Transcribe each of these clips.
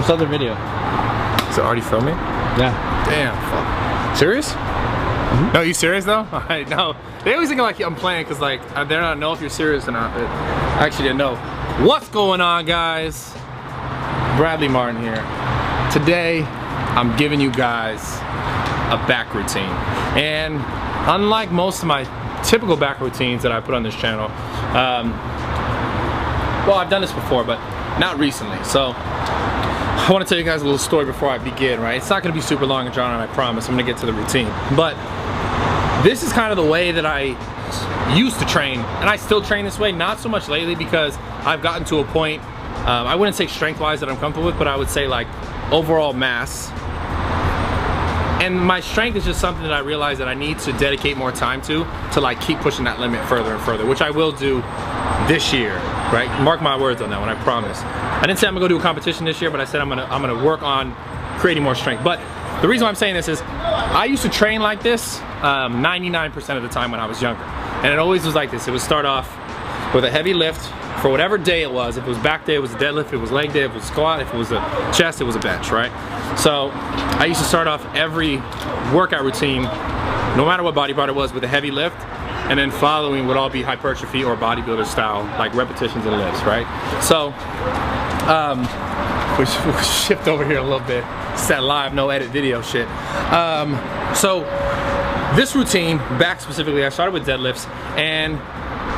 What's the other video? Is it already filming? Yeah. Damn, fuck. Serious? No, you serious though? Alright, no. They always think like I'm playing because like they don't know if you're serious or not, but I actually didn't know. What's going on, guys? Bradley Martin here. Today, I'm giving you guys a back routine. And unlike most of my typical back routines that I put on this channel, well, I've done this before, but not recently. So I want to tell you guys a little story before I begin, right? It's not going to be super long and drawn out, I promise. I'm going to get to the routine. But this is kind of the way that I used to train, and I still train this way, not so much lately because I've gotten to a point, I wouldn't say strength-wise that I'm comfortable with, but I would say like overall mass. And my strength is just something that I realize that I need to dedicate more time to like keep pushing that limit further and further, which I will do this year, right? Mark my words on that one, I promise. I didn't say I'm gonna go do a competition this year, but I said I'm gonna work on creating more strength. But the reason why I'm saying this is I used to train like this 99% of the time when I was younger. And it always was like this. It would start off with a heavy lift for whatever day it was. If it was back day, it was a deadlift. If it was leg day, if it was a squat. If it was a chest, it was a bench, right? So I used to start off every workout routine, no matter what body part it was, with a heavy lift. And then following would all be hypertrophy or bodybuilder style, like repetitions and lifts, right? So, we'll shift over here a little bit. It's that live, no edit video shit. So, this routine, back specifically, I started with deadlifts, and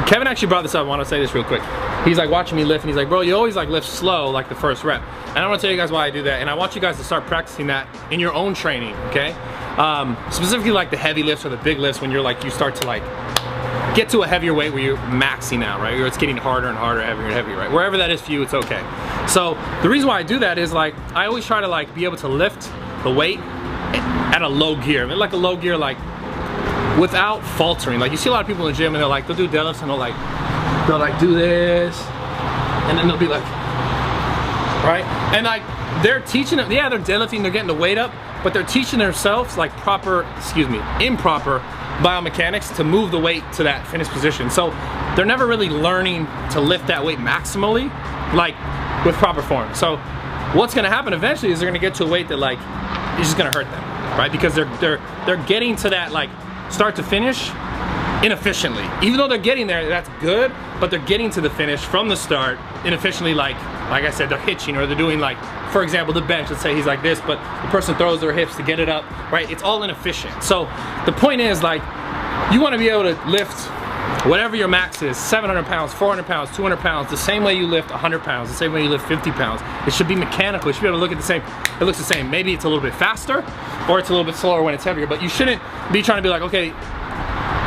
Kevin actually brought this up. I want to say this real quick. He's like watching me lift, and he's like, bro, you always like lift slow, like the first rep. And I want to tell you guys why I do that, and I want you guys to start practicing that in your own training, okay? Specifically like the heavy lifts or the big lifts when you're like, you start to like get to a heavier weight where you're maxing out, right? Or it's getting harder and harder, heavier and heavier, right? Wherever that is for you, it's okay. So the reason why I do that is like, I always try to like be able to lift the weight at a low gear. I mean, like a low gear, like without faltering. Like you see a lot of people in the gym and they'll do deadlifts and they'll like do this, and then they'll be like, right? And like they're teaching them, yeah, they're deadlifting, they're getting the weight up, but they're teaching themselves like improper biomechanics to move the weight to that finished position. So they're never really learning to lift that weight maximally, like with proper form. So what's gonna happen eventually is they're gonna get to a weight that like is just gonna hurt them, right? Because they're getting to that like start to finish inefficiently. Even though they're getting there, that's good, but they're getting to the finish from the start inefficiently, like I said, they're hitching, or they're doing like, for example, the bench, let's say he's like this, but the person throws their hips to get it up, right? It's all inefficient. So the point is like, you wanna be able to lift whatever your max is, 700 pounds, 400 pounds, 200 pounds, the same way you lift 100 pounds, the same way you lift 50 pounds. It should be mechanical. You should be able to look at the same, it looks the same. Maybe it's a little bit faster, or it's a little bit slower when it's heavier, but you shouldn't be trying to be like, okay,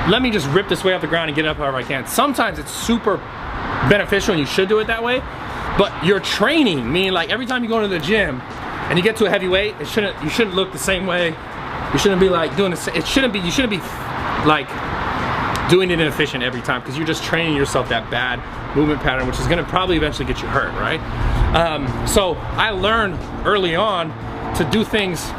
let me just rip this way off the ground and get it up however I can. Sometimes it's super beneficial and you should do it that way, but your training, meaning like every time you go into the gym and you get to a heavy weight, you shouldn't look the same way. You shouldn't be like doing this, you shouldn't be like doing it inefficient every time, because you're just training yourself that bad movement pattern, which is gonna probably eventually get you hurt, right? So I learned early on to do things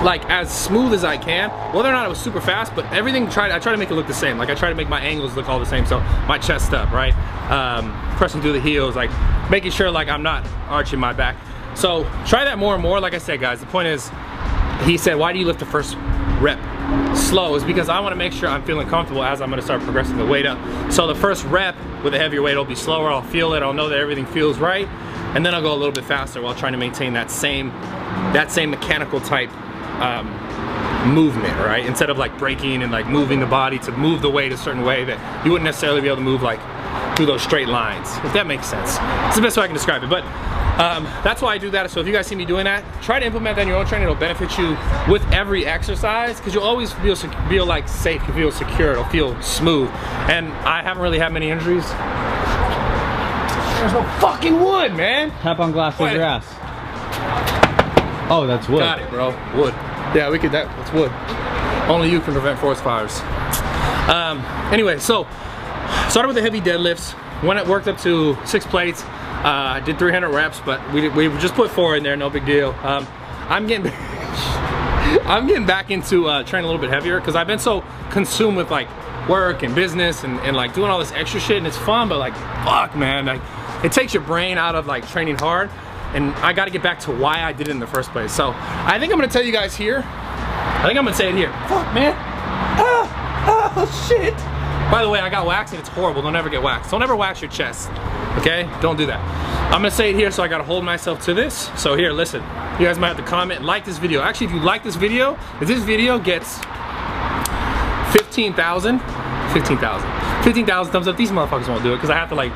like as smooth as I can, whether or not it was super fast, but everything I try to make it look the same. Like I try to make my angles look all the same, so my chest up, right? Pressing through the heels, like making sure like I'm not arching my back. So try that more and more. Like I said, guys, the point is, he said, why do you lift the first rep slow? Is because I want to make sure I'm feeling comfortable as I'm going to start progressing the weight up. So the first rep with a heavier weight will be slower, I'll feel it, I'll know that everything feels right, and then I'll go a little bit faster while trying to maintain that same mechanical type movement, right? Instead of like breaking and like moving the body to move the weight a certain way that you wouldn't necessarily be able to move like through those straight lines, if that makes sense. It's the best way I can describe it, but that's why I do that. So if you guys see me doing that, try to implement that in your own training. It'll benefit you with every exercise, because you'll always feel like safe, you feel secure, it'll feel smooth. And I haven't really had many injuries. There's no fucking wood, man. Tap on glass with your ass. Oh, that's wood. Got it, bro. Wood. Yeah, we could. That's wood. Only you can prevent forest fires. Anyway, so started with the heavy deadlifts. When it worked up to 6 plates, I did 300 reps, but we just put 4 in there. No big deal. I'm getting back into training a little bit heavier, because I've been so consumed with like work and business and like doing all this extra shit, and it's fun, but like fuck, man, like it takes your brain out of like training hard. and I got to get back to why I did it in the first place. So I think I'm gonna tell you guys here. I think I'm gonna say it here. Fuck, man. Oh shit. By the way, I got waxed and it's horrible. Don't ever get waxed. Don't ever wax your chest. Okay? Don't do that. I'm gonna say it here, so I gotta hold myself to this. So here, listen. You guys might have to comment and like this video. Actually, if you like this video, if this video gets 15,000 thumbs up, these motherfuckers won't do it because I have to like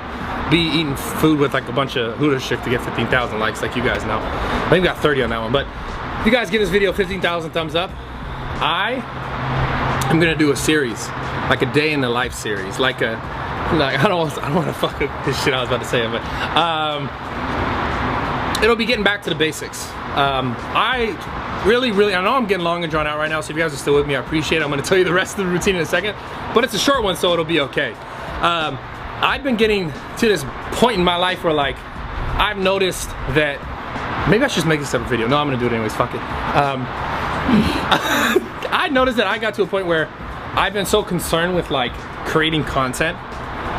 be eating food with like a bunch of Hooters shit to get 15,000 likes, like you guys know. I think we got 30 on that one, but if you guys give this video 15,000 thumbs up, I'm gonna do a series, like a day in the life series, like I don't want to fuck up this shit I was about to say, but it'll be getting back to the basics. I know I'm getting long and drawn out right now, so if you guys are still with me, I appreciate it. I'm gonna tell you the rest of the routine in a second, but it's a short one, so it'll be okay. I've been getting to this point in my life where like, I've noticed that, maybe I should just make this a separate video. No, I'm gonna do it anyways, fuck it. I noticed that I got to a point where I've been so concerned with like creating content,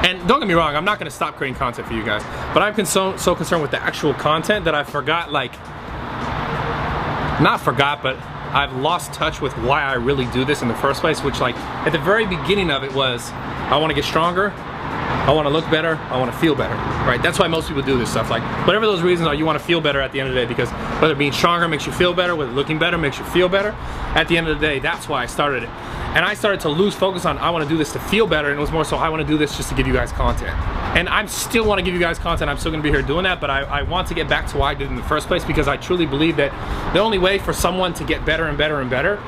and don't get me wrong, I'm not gonna stop creating content for you guys, but I'm so concerned with the actual content that I forgot, like, not forgot, but I've lost touch with why I really do this in the first place, which like, at the very beginning of it was, I wanna get stronger, I want to look better, I want to feel better, right? That's why most people do this stuff. Like, whatever those reasons are, you want to feel better at the end of the day, because whether being stronger makes you feel better, whether looking better makes you feel better, at the end of the day, that's why I started it. And I started to lose focus on, I want to do this to feel better, and it was more so, I want to do this just to give you guys content. And I still want to give you guys content, I'm still going to be here doing that, but I want to get back to why I did it in the first place, because I truly believe that the only way for someone to get better and better and better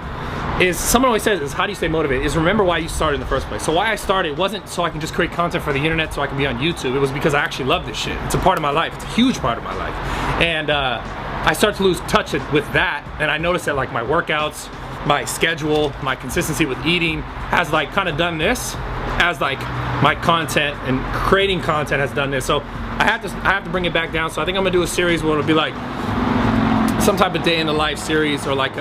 is, someone always says, is how do you stay motivated, is remember why you started in the first place. So why I started wasn't so I can just create content for the internet so I can be on YouTube. It was because I actually love this shit. It's a part of my life. It's a huge part of my life. And I started to lose touch with that, and I noticed that like my workouts, my schedule, my consistency with eating has like kind of done this, as like my content and creating content has done this. So I have to bring it back down. So I think I'm gonna do a series where it'll be like some type of day in the life series, or like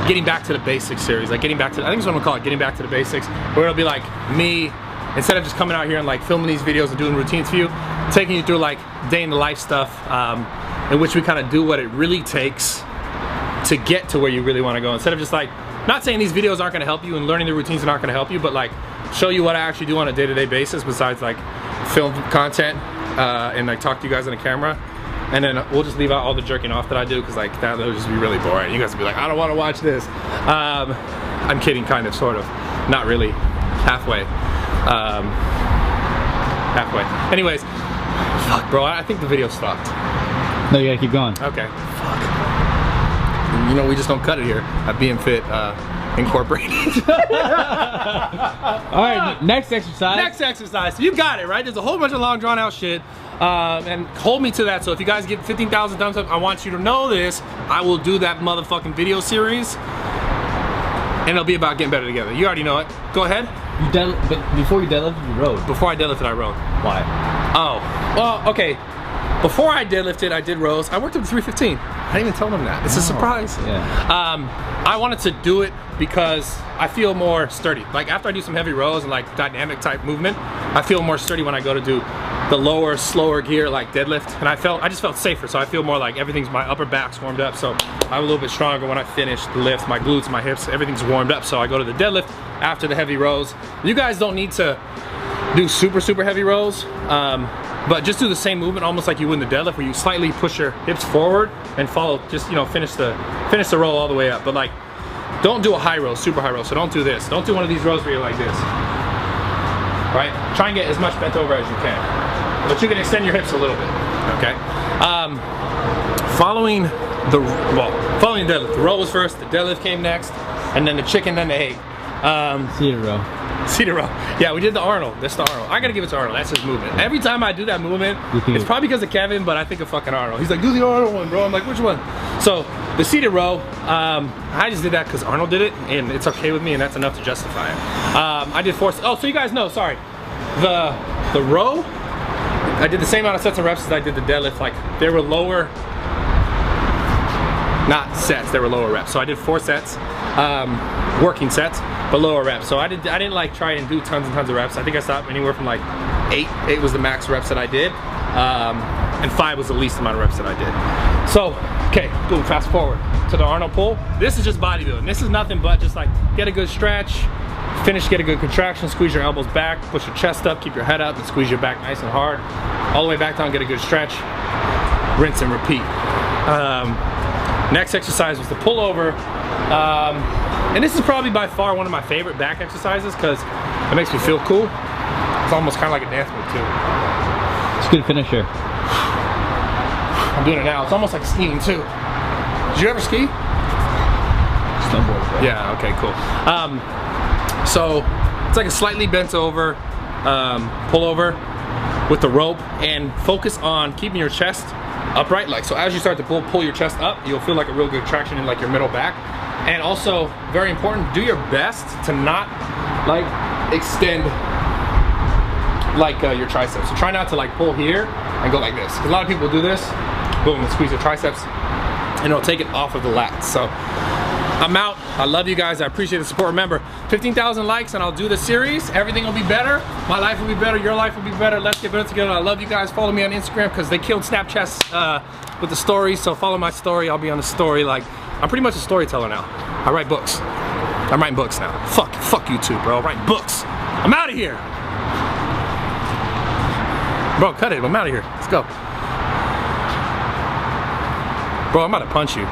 getting back to the basics series, like getting back to, I think that's what I'm gonna call it, getting back to the basics, where it'll be like me, instead of just coming out here and like filming these videos and doing routines for you, taking you through like day in the life stuff, in which we kind of do what it really takes to get to where you really want to go, instead of just like, not saying these videos aren't going to help you and learning the routines are not going to help you, but like show you what I actually do on a day-to-day basis besides like film content and like talk to you guys on the camera. And then we'll just leave out all the jerking off that I do, because like that would just be really boring. You guys will be like, I don't want to watch this. I'm kidding, kind of, sort of, not really, halfway. Halfway. Anyways, fuck, bro. I think the video stopped. No, you gotta keep going. Okay. Fuck. You know, we just don't cut it here at Being Fit Incorporated. All right, next exercise. Next exercise. You got it, right? There's a whole bunch of long, drawn out shit. And hold me to that. So if you guys give 15,000 thumbs up, I want you to know this. I will do that motherfucking video series, and it'll be about getting better together. You already know it. Go ahead. But before you deadlifted, you rode. Before I deadlifted, I rode. Why? Oh, well, okay. Before I deadlifted, I did rows. I worked up to 315. I didn't even tell them that. It's a surprise. Yeah. I wanted to do it because I feel more sturdy. Like after I do some heavy rows and like dynamic type movement, I feel more sturdy when I go to do the lower, slower gear like deadlift. And I just felt safer. So I feel more like everything's, my upper back's warmed up. So I'm a little bit stronger when I finish the lift. My glutes, my hips, everything's warmed up. So I go to the deadlift after the heavy rows. You guys don't need to do super, super heavy rows. But just do the same movement almost like you would in the deadlift, where you slightly push your hips forward and follow, just, you know, finish the row all the way up. But like, don't do a high row, super high row. So don't do this. Don't do one of these rows where you're like this. Right? Try and get as much bent over as you can. But you can extend your hips a little bit. Okay? Following the deadlift. The row was first, the deadlift came next, and then the chicken, then the egg. Seated row. Seated row. Yeah, we did the Arnold. That's the Arnold. I gotta give it to Arnold. That's his movement. Every time I do that movement, it's probably because of Kevin, but I think of fucking Arnold. He's like, do the Arnold one, bro. I'm like, which one? So the seated row, I just did that because Arnold did it, and it's okay with me, and that's enough to justify it. I did 4. Oh, so you guys know. Sorry, the row. I did the same amount of sets and reps as I did the deadlift. Like they were lower, not sets. They were lower reps. So I did 4 sets, working sets, but lower reps. So I didn't like try and do tons and tons of reps. I think I stopped anywhere from like 8. 8 was the max reps that I did. and 5 was the least amount of reps that I did. So, okay, boom, fast forward to the Arnold pull. This is just bodybuilding. This is nothing but just like get a good stretch, finish, get a good contraction, squeeze your elbows back, push your chest up, keep your head up, and squeeze your back nice and hard. All the way back down, get a good stretch, rinse and repeat. Next exercise was the pullover. And this is probably by far one of my favorite back exercises because it makes me feel cool. It's almost kind of like a dance move too. It's a good finisher. I'm doing it now. It's almost like skiing too. Did you ever ski? Snowboard. Bro. Yeah, okay, cool. So it's like a slightly bent over pullover with the rope, and focus on keeping your chest upright. Like, so as you start to pull your chest up, you'll feel like a real good traction in like your middle back. And also, very important, do your best to not like extend like your triceps. So try not to like pull here and go like this. 'Cause a lot of people do this, boom, and squeeze their triceps, and it'll take it off of the lats. So I'm out. I love you guys. I appreciate the support. Remember, 15,000 likes and I'll do the series. Everything will be better. My life will be better. Your life will be better. Let's get better together. I love you guys. Follow me on Instagram because they killed Snapchat with the stories. So follow my story. I'll be on the story. Like, I'm pretty much a storyteller now. I write books. I'm writing books now. Fuck YouTube, bro. I'm writing books. I'm out of here. Bro, cut it. I'm out of here. Let's go. Bro, I'm about to punch you.